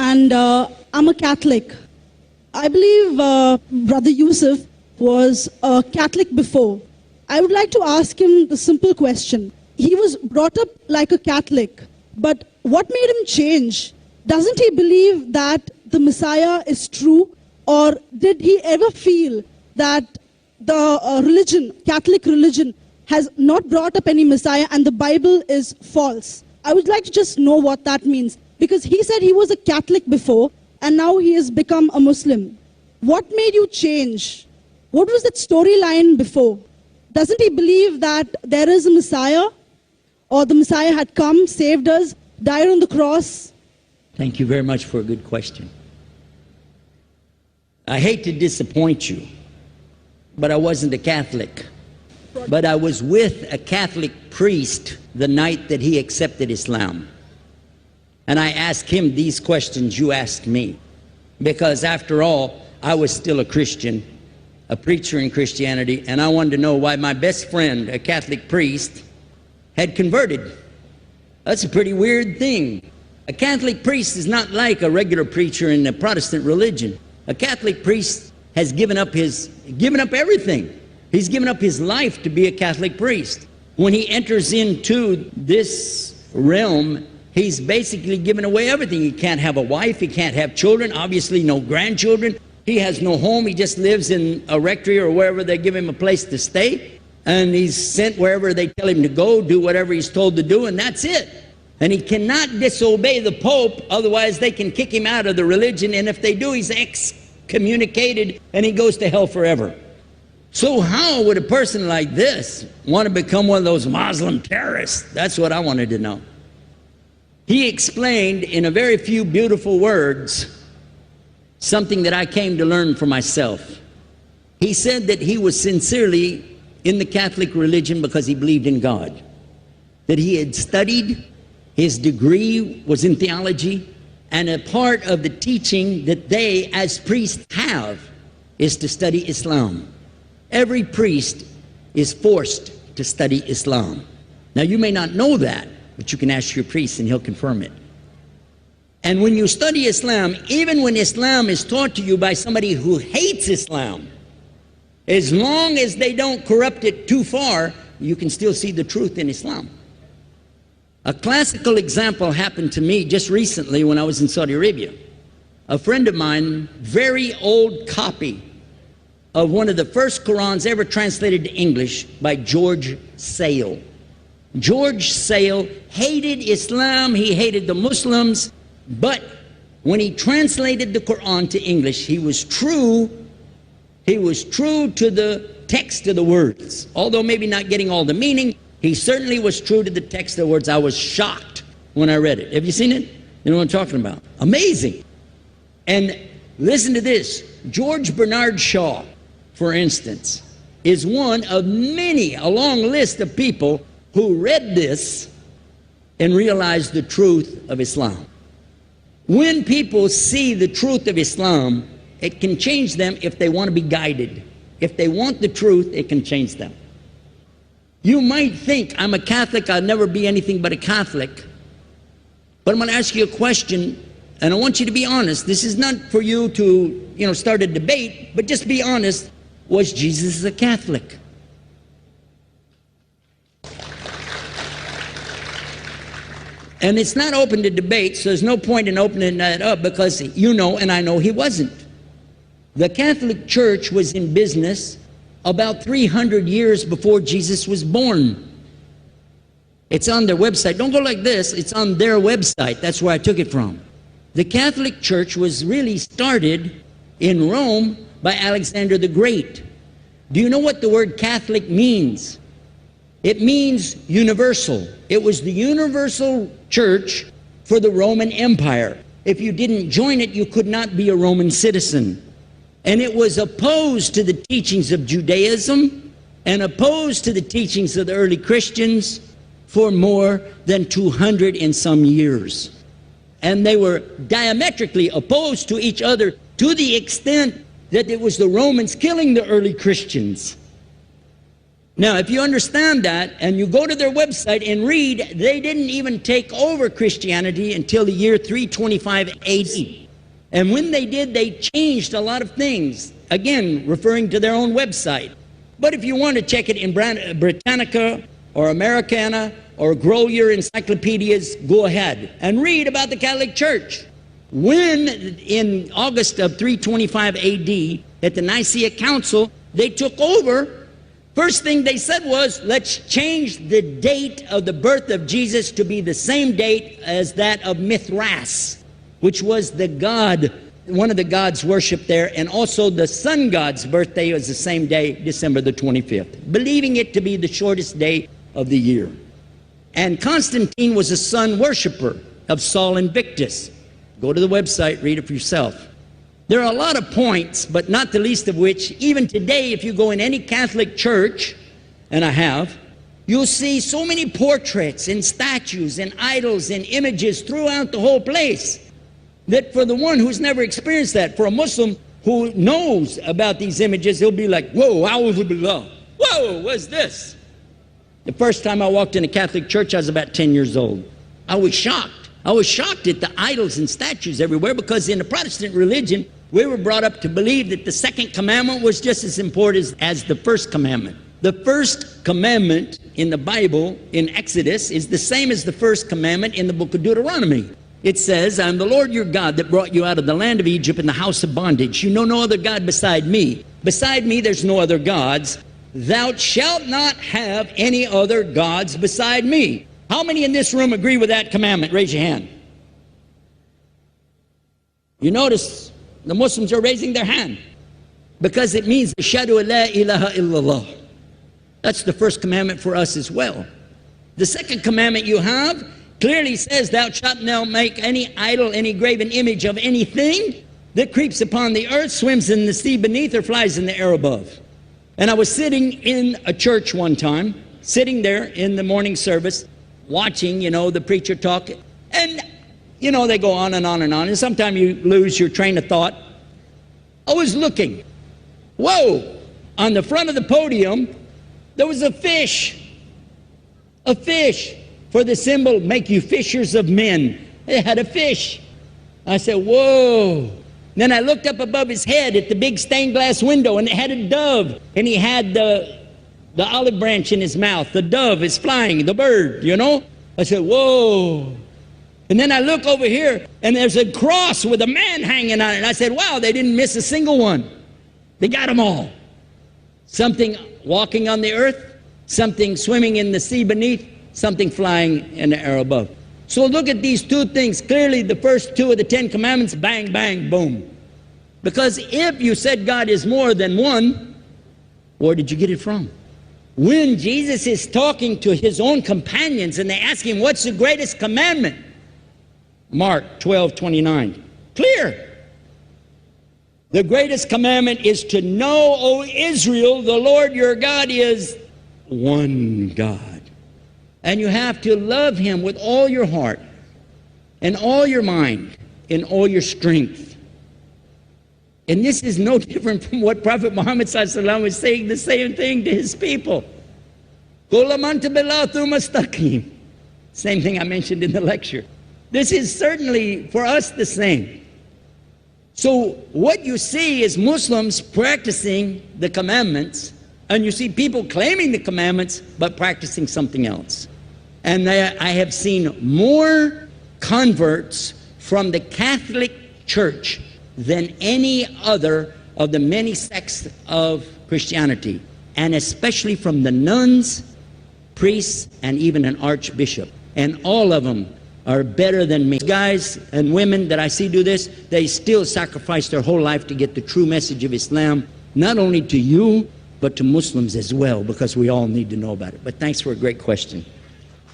and I'm a Catholic. I believe Brother Yusuf was a Catholic before. I would like to ask him the simple question. He was brought up like a Catholic, but what made him change? Doesn't he believe that the Messiah is true, or did he ever feel that the religion, Catholic religion, has not brought up any Messiah and the Bible is false? I would like to just know what that means, because he said he was a Catholic before and now he has become a Muslim. What made you change? What was that storyline before? Doesn't he believe that there is a Messiah, or the Messiah had come, saved us, died on the cross? Thank you very much for a good question. I hate to disappoint you, but I wasn't a Catholic. But I was with a Catholic priest the night that he accepted Islam. And I asked him these questions you asked me. Because after all, I was still a Christian, a preacher in Christianity, and I wanted to know why my best friend, a Catholic priest, had converted. That's a pretty weird thing. A Catholic priest is not like a regular preacher in the Protestant religion. A Catholic priest has given up everything. He's given up his life to be a Catholic priest. When he enters into this realm, he's basically given away everything. He can't have a wife, he can't have children, obviously no grandchildren. He has no home, he just lives in a rectory or wherever they give him a place to stay. And he's sent wherever they tell him to go, do whatever he's told to do, and that's it. And he cannot disobey the Pope, otherwise they can kick him out of the religion, and if they do, he's excommunicated and he goes to hell forever. So how would a person like this want to become one of those Muslim terrorists? That's what I wanted to know. He explained in a very few beautiful words something that I came to learn for myself. He said that he was sincerely in the Catholic religion because he believed in God, that he had studied, his degree was in theology, and a part of the teaching that they as priests have is to study Islam. Every priest is forced to study Islam. Now you may not know that, but you can ask your priest and he'll confirm it. And when you study Islam, even when Islam is taught to you by somebody who hates Islam, as long as they don't corrupt it too far, you can still see the truth in Islam. A classical example happened to me just recently when I was in Saudi Arabia. A friend of mine, very old copy of one of the first Qurans ever translated to English by George Sale. George Sale hated Islam, he hated the Muslims, but when he translated the Quran to English, he was true to the text of the words. Although maybe not getting all the meaning, he certainly was true to the text of the words. I was shocked when I read it. Have you seen it? You know what I'm talking about? Amazing. And listen to this. George Bernard Shaw, for instance, is one of many, a long list of people who read this and realized the truth of Islam. When people see the truth of Islam, it can change them if they want to be guided. If they want the truth, it can change them. You might think, I'm a Catholic, I'll never be anything but a Catholic. But I'm going to ask you a question, and I want you to be honest. This is not for you to, start a debate, but just be honest. Was Jesus a Catholic? And it's not open to debate, so there's no point in opening that up, because you know and I know he wasn't. The Catholic Church was in business about 300 years before Jesus was born. It's on their website. Don't go like this. It's on their website. That's where I took it from. The Catholic Church was really started in Rome by Alexander the Great. Do you know what the word Catholic means? It means universal. It was the universal church for the Roman Empire. If you didn't join it, you could not be a Roman citizen. And it was opposed to the teachings of Judaism and opposed to the teachings of the early Christians for more than 200 and some years. And they were diametrically opposed to each other to the extent that it was the Romans killing the early Christians. Now, if you understand that and you go to their website and read, they didn't even take over Christianity until the year 325 AD. And when they did, they changed a lot of things, again, referring to their own website. But if you want to check it in Britannica or Americana or grow your encyclopedias, go ahead and read about the Catholic Church. When in August of 325 AD at the Nicaea Council, they took over, first thing they said was, let's change the date of the birth of Jesus to be the same date as that of Mithras, which was the god, one of the gods worshipped there, and also the sun god's birthday was the same day, December the 25th, believing it to be the shortest day of the year. And Constantine was a sun worshiper of Sol Invictus. Go to the website, read it for yourself. There are a lot of points, but not the least of which, even today, if you go in any Catholic church, and I have, you'll see so many portraits and statues and idols and images throughout the whole place, that for the one who's never experienced that, for a Muslim who knows about these images, he'll be like, whoa, a'udhu billah. Whoa, what's this? The first time I walked in a Catholic church, I was about 10 years old. I was shocked. I was shocked at the idols and statues everywhere, because in the Protestant religion, we were brought up to believe that the second commandment was just as important as the first commandment. The first commandment in the Bible, in Exodus, is the same as the first commandment in the book of Deuteronomy. It says, I am the Lord your God that brought you out of the land of Egypt in the house of bondage. You know no other God beside me. Beside me there's no other gods. Thou shalt not have any other gods beside me. How many in this room agree with that commandment? Raise your hand. You notice the Muslims are raising their hand because it means Ashhadu an la ilaha illallah. That's the first commandment for us as well. The second commandment you have clearly says, thou shalt not make any idol, any graven image of anything that creeps upon the earth, swims in the sea beneath, or flies in the air above. And I was sitting in a church one time, sitting there in the morning service, watching, the preacher talk, and, they go on and on and on, and sometimes you lose your train of thought. I was looking. Whoa! On the front of the podium, there was a fish. A fish. For the symbol, make you fishers of men. It had a fish. I said, whoa. Then I looked up above his head at the big stained glass window, and it had a dove, and he had the olive branch in his mouth. The dove is flying, the bird, I said, whoa. And then I look over here, and there's a cross with a man hanging on it. I said, wow, they didn't miss a single one. They got them all. Something walking on the earth, something swimming in the sea beneath, something flying in the air above. So look at these two things. Clearly, the first two of the 10 commandments, bang, bang, boom. Because if you said God is more than one, where did you get it from? When Jesus is talking to his own companions and they ask him, what's the greatest commandment? Mark 12:29. Clear. The greatest commandment is to know, O Israel, the Lord your God is one God. And you have to love him with all your heart and all your mind and all your strength. And this is no different from what Prophet Muhammad ﷺ was saying, the same thing to his people. Same thing I mentioned in the lecture. This is certainly for us the same. So what you see is Muslims practicing the commandments, and you see people claiming the commandments but practicing something else. And I have seen more converts from the Catholic Church than any other of the many sects of Christianity, and especially from the nuns, priests, and even an archbishop. And all of them are better than me. Guys and women that I see do this, they still sacrifice their whole life to get the true message of Islam, not only to you, but to Muslims as well, because we all need to know about it. But thanks for a great question.